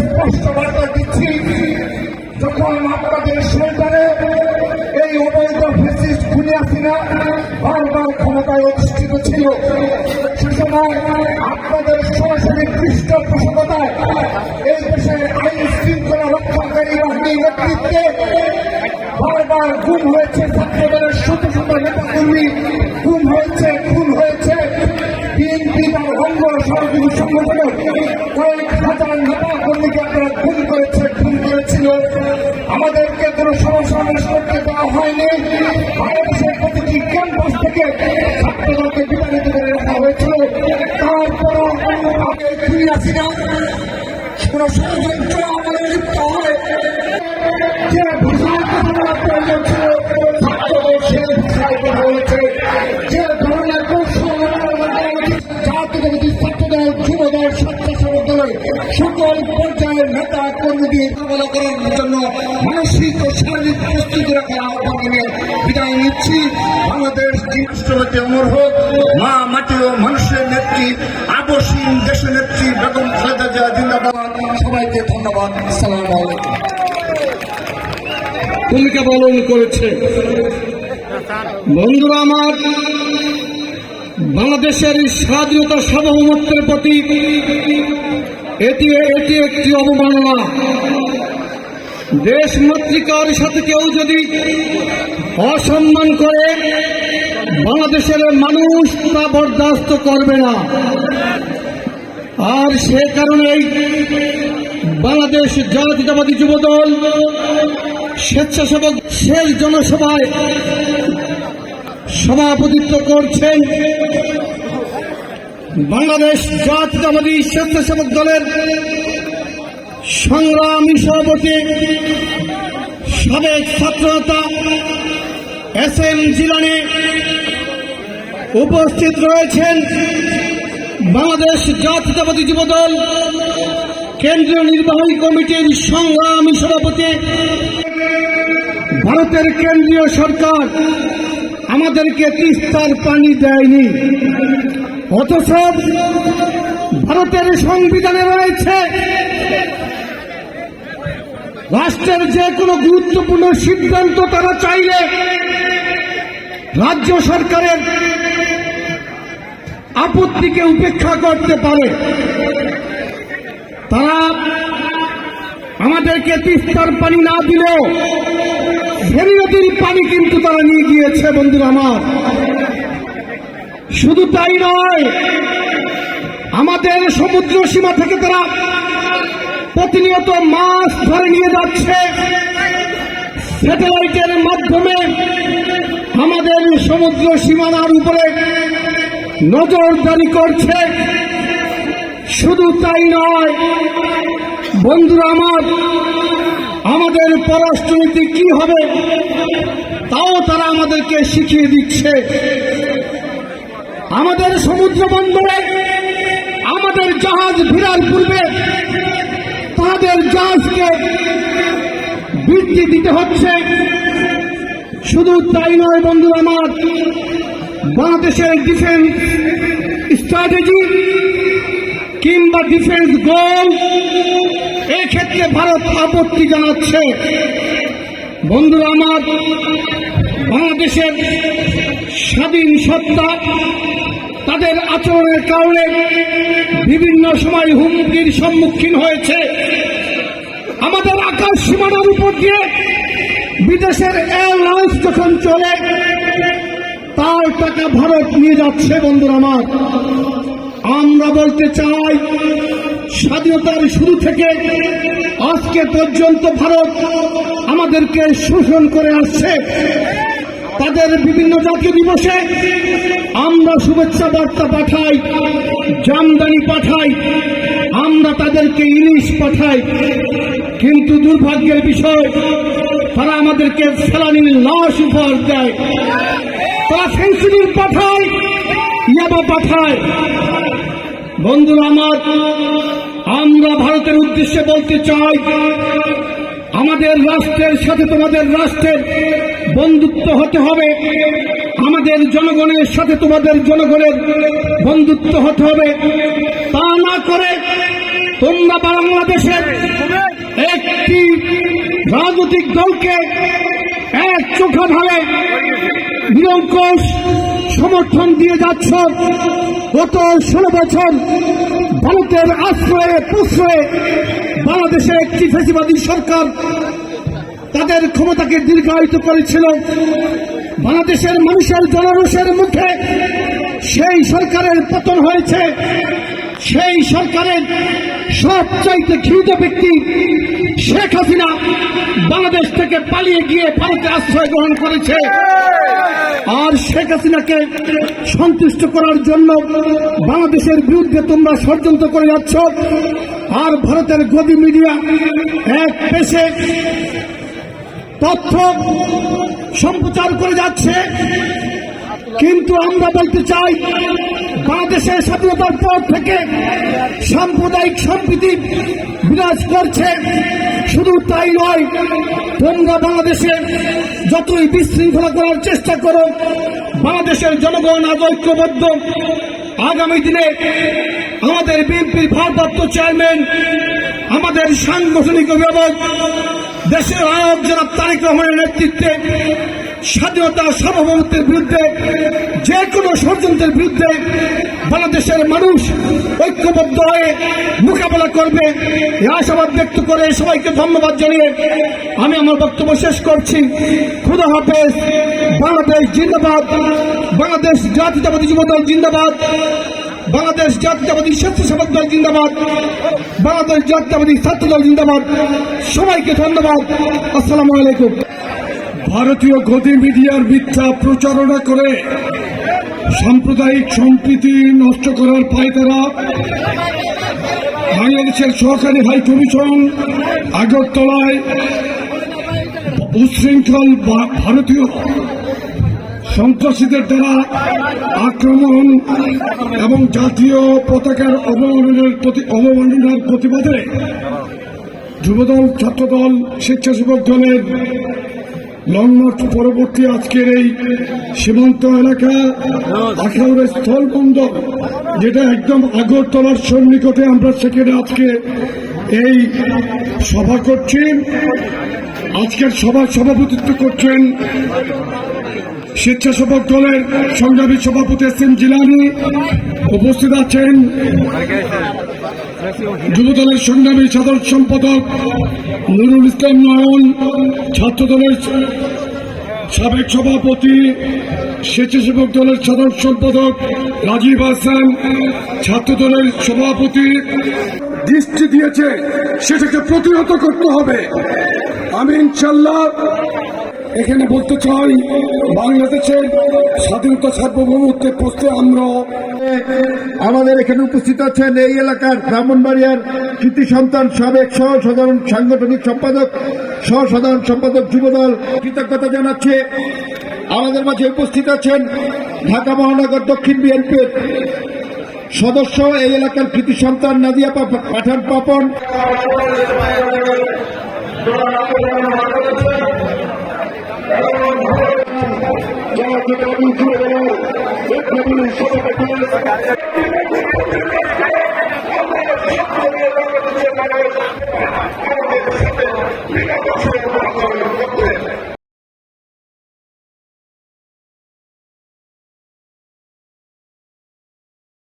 স্পষ্ট বার্তা দিচ্ছি, যখন আপনাদের সরকারে এই অবৈধ ফ্যাসিস্ট খুনি হাসিনা বারবার ক্ষমতায় অধিষ্ঠিত ছিল, সে সময় আপনাদের সরাসরি পৃষ্ঠপোষকতায় এই দেশের আইন শৃঙ্খলা রক্ষাকারী বাহিনীর নেতৃত্বে বারবার গুম হয়েছে ছাত্রদলের শত শত নেতাকর্মী, গুম হয়েছে, খুন হয়েছে। বিএনপি তার অঙ্গ সহযোগী সংগঠনের কয়েক হাজার নেতা কর্মীকে আপনারা খুন করেছিল। আমাদেরকে কোনো সমাবেশ করতে দেওয়া হয়নি। বাংলাদেশের প্রতিটি ক্যাম্পাস থেকে ছাত্রদলকে বিতাড়িত করে রাখা হয়েছিল। তারপরও আগে খুনি হাসিনা কোনো ষড়যন্ত্র আমাদের লিপ্ত হয়, যে ভাষায় কথা বলার প্রয়োজন ছিল ছাত্রদল সেই ভাষায় কথা বলেছে। যে ধরনের কৌশল জাতীয়তাবাদী ছাত্রদল, যুবদল, স্বেচ্ছাসেবক দলের সকল পর্যায়ের নেতা কর্মীদের মোকাবেলা করার জন্য মানসিক ও শারীরিক প্রস্তুতি রাখার আহ্বান নিয়ে বিদায় নিচ্ছি। বাংলাদেশ রাষ্ট্রপতি অমর হোক। মা মাটি ও মানুষের নেত্রী, আবসীন দেশের নেত্রী বেগম খালেদা জিয়া জিন্দাবাদ। সবাইকে ধন্যবাদ। আসসালামু আলাইকুম। ভূমিকা পালন করেছে। বন্ধুরা আমার, বাংলাদেশের স্বাধীনতা সার্বভৌমত্বের প্রতি এটি একটি অবমাননা। দেশ মাতৃকার সাথে কেউ যদি অসম্মান করে, বাংলাদেশের মানুষ তা বরদাস্ত করবে না। আর সে কারণেই বাংলাদেশ জাতীয়তাবাদী যুবদল স্বেচ্ছাসেবক শেষ জনসভায় সভাপতিত্ব করছেন বাংলাদেশ জাতীয়তাবাদী স্বেচ্ছাসেবক দলের সংগ্রামী সভাপতি, সাবেক ছাত্রনেতা SM জিলানী। উপস্থিত রয়েছেন বাংলাদেশ জাতীয়তাবাদী যুবদল কেন্দ্রীয় নির্বাহী কমিটির সংগ্রামী সভাপতি। ভারতের কেন্দ্রীয় সরকার আমাদেরকে তিস্তার পানি দেয়নি, অথচ ভারতের সংবিধানে রয়েছে রাষ্ট্রের যে কোনো গুরুত্বপূর্ণ সিদ্ধান্ত তারা চাইলে রাজ্য সরকারের আপত্তিকে উপেক্ষা করতে পারে। তারা আমাদেরকে তিস্তার পানি না দিলেও ফেনী নদীর পানি কিন্তু তারা নিয়ে গিয়েছে। বন্ধুরা আমার, শুধু তাই নয়, আমাদের সমুদ্র সীমা থেকে তারা প্রতিনিয়ত মাছ ধরে নিয়ে যাচ্ছে। স্যাটেলাইটের মাধ্যমে আমাদের সমুদ্র সীমানার উপরে নজরদারি করছে। শুধু তাই নয় বন্ধুরা আমার, আমাদের পররাষ্ট্রনীতি কি হবে তাও তারা আমাদেরকে শিখিয়ে দিচ্ছে। আমাদের সমুদ্র বন্দরে আমাদের জাহাজ ভিড়ার পূর্বে তাদের জাহাজকে বৃত্তি দিতে হচ্ছে। শুধু তাই নয় বন্ধুরা আমার, বাংলাদেশের ডিফেন্স স্ট্র্যাটেজি কিংবা ডিফেন্স গোল এক্ষেত্রে ভারত আপত্তি জানাচ্ছে। বন্ধুরা আমার, বাংলাদেশের স্বাধীন সত্তা তাদের আচরণের কারণে বিভিন্ন সময় হুমকির সম্মুখীন হয়েছে। আমাদের আকাশ সীমানার উপর দিয়ে বিদেশের এয়ারলাইন্স যখন চলে, তার টাকা ভারত নিয়ে যাচ্ছে। বন্ধুরা আমার, আমরা বলতে চাই, স্বাধীনতার শুরু থেকে আজকে পর্যন্ত ভারত আমাদেরকে শোষণ করে আসছে। তাদের বিভিন্ন জাতীয় দিবসে আমরা শুভেচ্ছা বার্তা পাঠাই, জামদানি পাঠাই, আমরা তাদেরকে ইলিশ পাঠাই, কিন্তু দুর্ভাগ্যের বিষয় তারা আমাদেরকে ফেলানির লাশ উপহার দেয়, তারা ফেন্সিডিল পাঠায়, ইয়াবা পাঠায়। বন্ধুরা আমার, আমরা ভারতের উদ্দেশ্যে বলতে চাই, আমাদের রাষ্ট্রের সাথে তোমাদের রাষ্ট্রের বন্ধুত্ব হতে হবে, আমাদের জনগণের সাথে তোমাদের জনগণের বন্ধুত্ব হতে হবে। তা না করে তোমরা বাংলাদেশের একটি রাজনৈতিক দলকে এক চোখা ভাবে নিরঙ্কুশ সমর্থন দিয়ে যাচ্ছ। গত 16 বছর ভারতের আশ্রয়ে প্রশ্রয়ে বাংলাদেশে একটি ফ্যাসিবাদী সরকার তাদের ক্ষমতাকে দীর্ঘায়িত করেছিল। বাংলাদেশের মানুষের জনরোষের মুখে সেই সরকারের পতন হয়েছে। সেই সরকারের সবচাইতে ঘৃণিত ব্যক্তি শেখ হাসিনা বাংলাদেশ থেকে পালিয়ে গিয়ে ভারতে আশ্রয় গ্রহণ করেছে। আর শেখ হাসিনাকে সন্তুষ্ট করার জন্য বাংলাদেশের বিরুদ্ধে তোমরা ষড়যন্ত্র করে যাচ্ছ। আর ভারতের গদি মিডিয়া এক পেশে তথ্য সম্প্রচার করে যাচ্ছে। কিন্তু আমরা বলতে চাই, বাংলাদেশের স্বাধীনতার পর থেকে সাম্প্রদায়িক সম্প্রীতি বিরাজ করছে। শুধু তাই নয়, তোমরা বাংলাদেশে যতই বিশৃঙ্খলা করার চেষ্টা করো, বাংলাদেশের জনগণ আজ ঐক্যবদ্ধ। আগামী দিনে আমাদের বিএনপির ভারপ্রাপ্ত চেয়ারম্যান, আমাদের সাংগঠনিক অভিভাবক, দেশের নায়ক জনাব তারেক রহমানের নেতৃত্বে স্বাধীনতা সার্বভৌমত্বের বিরুদ্ধে যে কোনো ষড়যন্ত্রের বিরুদ্ধে বাংলাদেশের মানুষ ঐক্যবদ্ধ হয়ে মোকাবেলা করবে, এই আশাবাদ ব্যক্ত করে সবাইকে ধন্যবাদ জানিয়ে আমি আমার বক্তব্য শেষ করছি। খুদা হাফেজ। বাংলাদেশ জিন্দাবাদ। বাংলাদেশ জাতীয়তাবাদী যুবদল জিন্দাবাদ। বাংলাদেশ জাতীয়তাবাদী স্বেচ্ছাসেবক দল জিন্দাবাদ। বাংলাদেশ জাতীয়তাবাদী ছাত্র দল জিন্দাবাদ। সবাইকে ধন্যবাদ। আসসালামু আলাইকুম। ভারতীয় গদি মিডিয়ার মিথ্যা প্রচারণা করে সাম্প্রদায়িক সম্প্রীতি নষ্ট করার পায়তারা বাংলাদেশের সহকারী হাই কমিশন আগরতলায় উচ্ছৃঙ্খল ভারতীয় সন্ত্রাসীদের দ্বারা আক্রমণ এবং জাতীয় পতাকার অবমাননার প্রতিবাদে যুবদল, ছাত্রদল, স্বেচ্ছাসেবক দলের লং মার্চ পরবর্তী আজকের এই সীমান্ত এলাকা আখাউড়ের স্থলবন্দর, যেটা একদম আগরতলার সন্নিকটে, আমরা সেখানে আজকে এই সভা করছি। আজকের সভার সভাপতিত্ব করছেন স্বেচ্ছাসেবক দলের সংগ্রামী সভাপতি এস এম জিলানী। উপস্থিত আছেন যুবদলের সংগ্রামী সাধারণ সম্পাদক নুরুল ইসলাম নয়ন, ছাত্রদলের সাবেক সভাপতি, স্বেচ্ছাসেবক দলের সাধারণ সম্পাদক রাজীব হাসান, ছাত্রদলের সভাপতি। দৃষ্টি দিয়েছে, সেটাকে প্রতিহত করতে হবে। আমি ইনশাল্লাহ এখানে বলতে চাই, বাংলাদেশের স্বাধীনতা সার্বভৌমত্বের প্রশ্নে আমরা আমাদের এখানে উপস্থিত আছেন এই এলাকার ব্রাহ্মণবাড়িয়ার কৃতি সন্তান সাবেক সহ সাধারণ সাংগঠনিক সম্পাদক, সহ সাধারণ সম্পাদক যুবদল, কৃতজ্ঞতা জানাচ্ছে। আমাদের মাঝে উপস্থিত আছেন ঢাকা মহানগর দক্ষিণ বিএনপির সদস্য, এই এলাকার কৃতি সন্তান নাদিয়া পাঠান পাপন। Thank you.